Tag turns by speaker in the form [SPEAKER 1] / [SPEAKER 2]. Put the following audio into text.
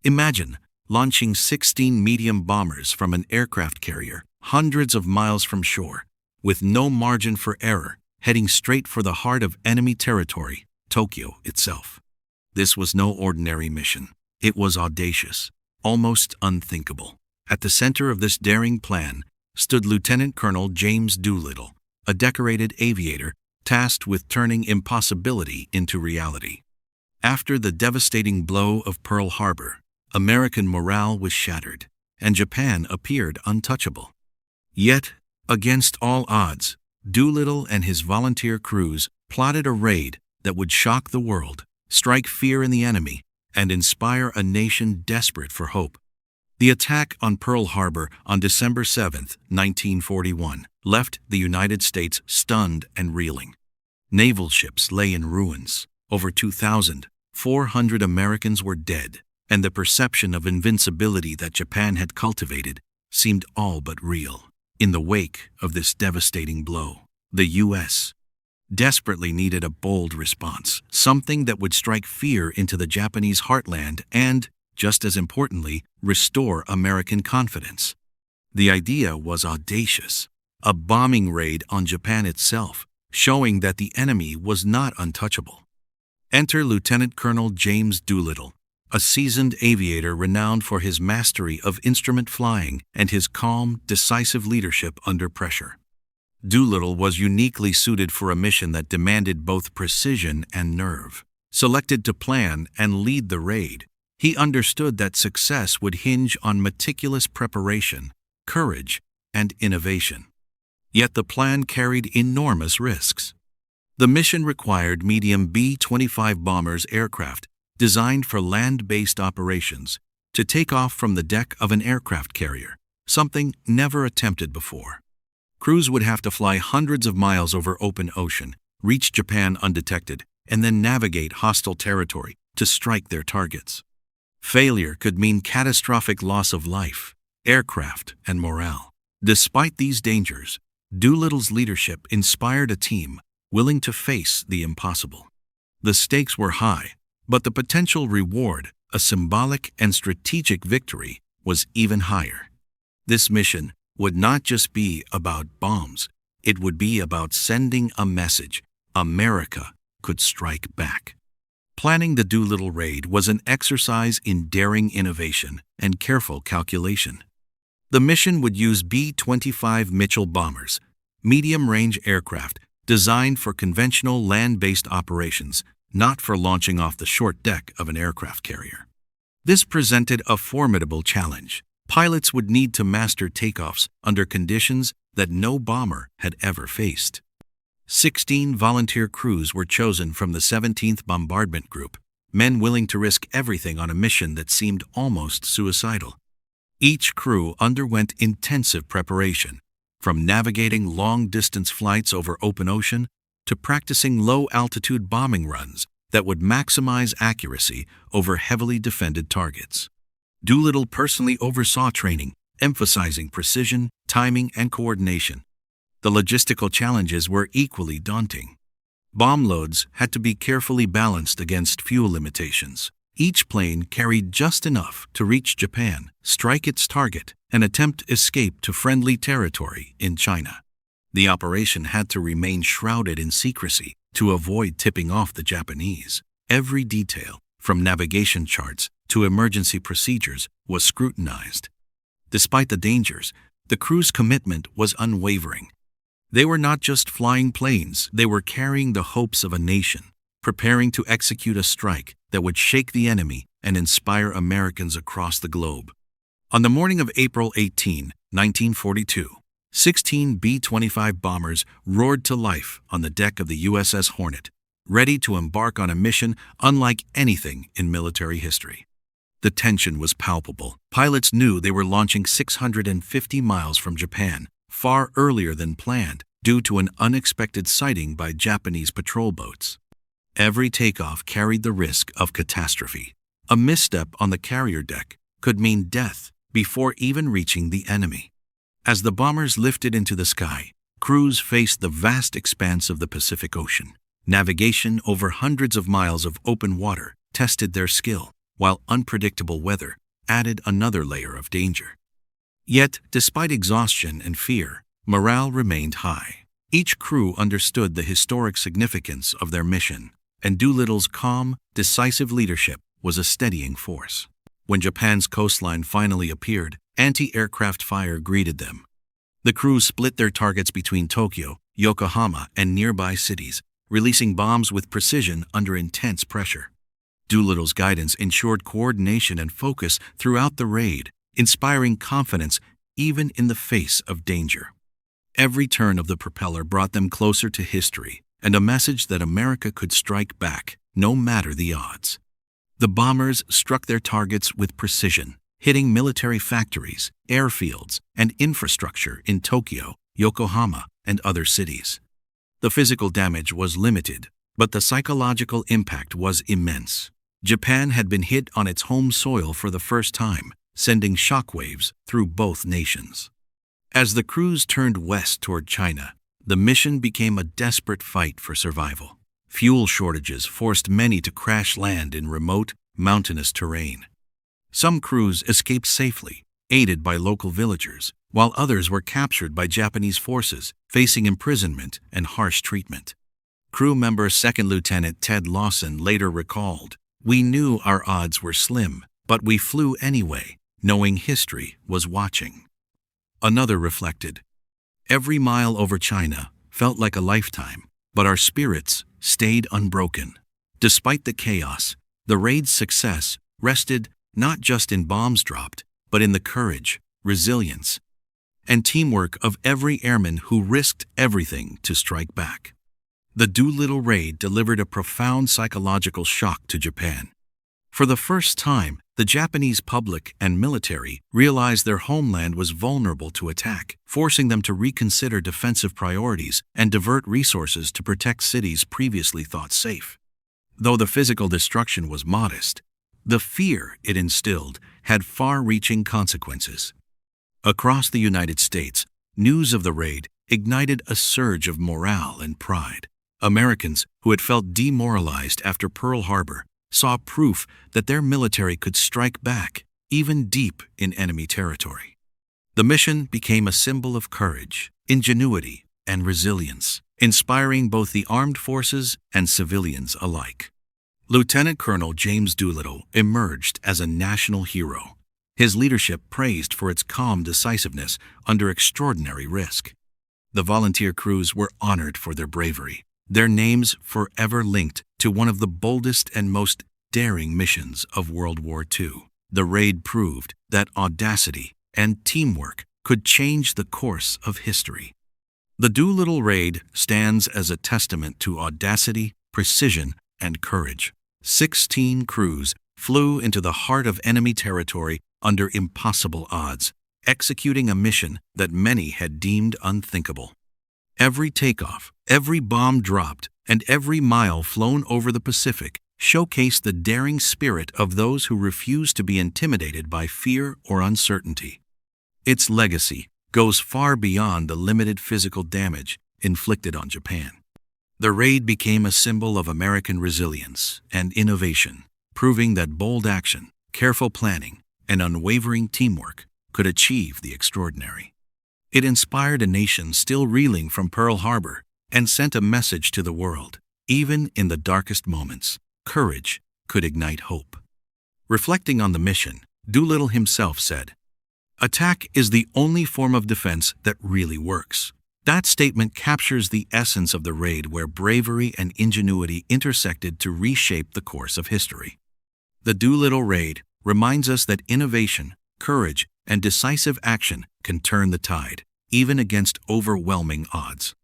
[SPEAKER 1] Imagine launching 16 medium bombers from an aircraft carrier hundreds of miles from shore, with no margin for error, heading straight for the heart of enemy territory, Tokyo itself. This was no ordinary mission. It was audacious, almost unthinkable. At the center of this daring plan stood Lieutenant Colonel James Doolittle, a decorated aviator tasked with turning impossibility into reality. After the devastating blow of Pearl Harbor, American morale was shattered, and Japan appeared untouchable. Yet, against all odds, Doolittle and his volunteer crews plotted a raid that would shock the world, strike fear in the enemy, and inspire a nation desperate for hope. The attack on Pearl Harbor on December 7, 1941, left the United States stunned and reeling. Naval ships lay in ruins. Over 2,400 Americans were dead, and the perception of invincibility that Japan had cultivated seemed all but real. In the wake of this devastating blow, the U.S. desperately needed a bold response, something that would strike fear into the Japanese heartland and, just as importantly, restore American confidence. The idea was audacious, a bombing raid on Japan itself, showing that the enemy was not untouchable. Enter Lieutenant Colonel James Doolittle, a seasoned aviator renowned for his mastery of instrument flying and his calm, decisive leadership under pressure. Doolittle was uniquely suited for a mission that demanded both precision and nerve. Selected to plan and lead the raid, he understood that success would hinge on meticulous preparation, courage, and innovation. Yet the plan carried enormous risks. The mission required medium B-25 bombers aircraft designed for land-based operations to take off from the deck of an aircraft carrier, something never attempted before. Crews would have to fly hundreds of miles over open ocean, reach Japan undetected, and then navigate hostile territory to strike their targets. Failure could mean catastrophic loss of life, aircraft, and morale. Despite these dangers, Doolittle's leadership inspired a team willing to face the impossible. The stakes were high, but the potential reward, a symbolic and strategic victory, was even higher. This mission would not just be about bombs, it would be about sending a message: America could strike back. Planning the Doolittle Raid was an exercise in daring innovation and careful calculation. The mission would use B-25 Mitchell bombers, medium-range aircraft designed for conventional land-based operations, not for launching off the short deck of an aircraft carrier. This presented a formidable challenge. Pilots would need to master takeoffs under conditions that no bomber had ever faced. 16 volunteer crews were chosen from the 17th Bombardment Group, men willing to risk everything on a mission that seemed almost suicidal. Each crew underwent intensive preparation, from navigating long-distance flights over open ocean to practicing low-altitude bombing runs that would maximize accuracy over heavily defended targets. Doolittle personally oversaw training, emphasizing precision, timing, and coordination. The logistical challenges were equally daunting. Bomb loads had to be carefully balanced against fuel limitations. Each plane carried just enough to reach Japan, strike its target, and attempt escape to friendly territory in China. The operation had to remain shrouded in secrecy to avoid tipping off the Japanese. Every detail, from navigation charts to emergency procedures, was scrutinized. Despite the dangers, the crew's commitment was unwavering. They were not just flying planes, they were carrying the hopes of a nation, preparing to execute a strike that would shake the enemy and inspire Americans across the globe. On the morning of April 18, 1942, 16 B-25 bombers roared to life on the deck of the USS Hornet, ready to embark on a mission unlike anything in military history. The tension was palpable. Pilots knew they were launching 650 miles from Japan, far earlier than planned, due to an unexpected sighting by Japanese patrol boats. Every takeoff carried the risk of catastrophe. A misstep on the carrier deck could mean death before even reaching the enemy. As the bombers lifted into the sky, crews faced the vast expanse of the Pacific Ocean. Navigation over hundreds of miles of open water tested their skill, while unpredictable weather added another layer of danger. Yet, despite exhaustion and fear, morale remained high. Each crew understood the historic significance of their mission, and Doolittle's calm, decisive leadership was a steadying force. When Japan's coastline finally appeared, anti-aircraft fire greeted them. The crews split their targets between Tokyo, Yokohama, and nearby cities, releasing bombs with precision under intense pressure. Doolittle's guidance ensured coordination and focus throughout the raid, inspiring confidence even in the face of danger. Every turn of the propeller brought them closer to history and a message that America could strike back, no matter the odds. The bombers struck their targets with precision, hitting military factories, airfields, and infrastructure in Tokyo, Yokohama, and other cities. The physical damage was limited, but the psychological impact was immense. Japan had been hit on its home soil for the first time, sending shockwaves through both nations. As the crews turned west toward China, the mission became a desperate fight for survival. Fuel shortages forced many to crash land in remote, mountainous terrain. Some crews escaped safely, aided by local villagers, while others were captured by Japanese forces, facing imprisonment and harsh treatment. Crew member 2nd Lieutenant Ted Lawson later recalled, "We knew our odds were slim, but we flew anyway, knowing history was watching." Another reflected, "Every mile over China felt like a lifetime, but our spirits stayed unbroken. Despite the chaos, the raid's success rested not just in bombs dropped, but in the courage, resilience, and teamwork of every airman who risked everything to strike back." The Doolittle Raid delivered a profound psychological shock to Japan. For the first time, the Japanese public and military realized their homeland was vulnerable to attack, forcing them to reconsider defensive priorities and divert resources to protect cities previously thought safe. Though the physical destruction was modest, the fear it instilled had far-reaching consequences. Across the United States, news of the raid ignited a surge of morale and pride. Americans who had felt demoralized after Pearl Harbor saw proof that their military could strike back, even deep in enemy territory. The mission became a symbol of courage, ingenuity, and resilience, inspiring both the armed forces and civilians alike. Lieutenant Colonel James Doolittle emerged as a national hero, his leadership praised for its calm decisiveness under extraordinary risk. The volunteer crews were honored for their bravery, their names forever linked to one of the boldest and most daring missions of World War II. The raid proved that audacity and teamwork could change the course of history. The Doolittle Raid stands as a testament to audacity, precision, and courage. 16 crews flew into the heart of enemy territory under impossible odds, executing a mission that many had deemed unthinkable. Every takeoff, every bomb dropped, and every mile flown over the Pacific showcased the daring spirit of those who refused to be intimidated by fear or uncertainty. Its legacy goes far beyond the limited physical damage inflicted on Japan. The raid became a symbol of American resilience and innovation, proving that bold action, careful planning, and unwavering teamwork could achieve the extraordinary. It inspired a nation still reeling from Pearl Harbor and sent a message to the world. Even in the darkest moments, courage could ignite hope. Reflecting on the mission, Doolittle himself said, "Attack is the only form of defense that really works." That statement captures the essence of the raid, where bravery and ingenuity intersected to reshape the course of history. The Doolittle Raid reminds us that innovation, courage, and decisive action can turn the tide, even against overwhelming odds.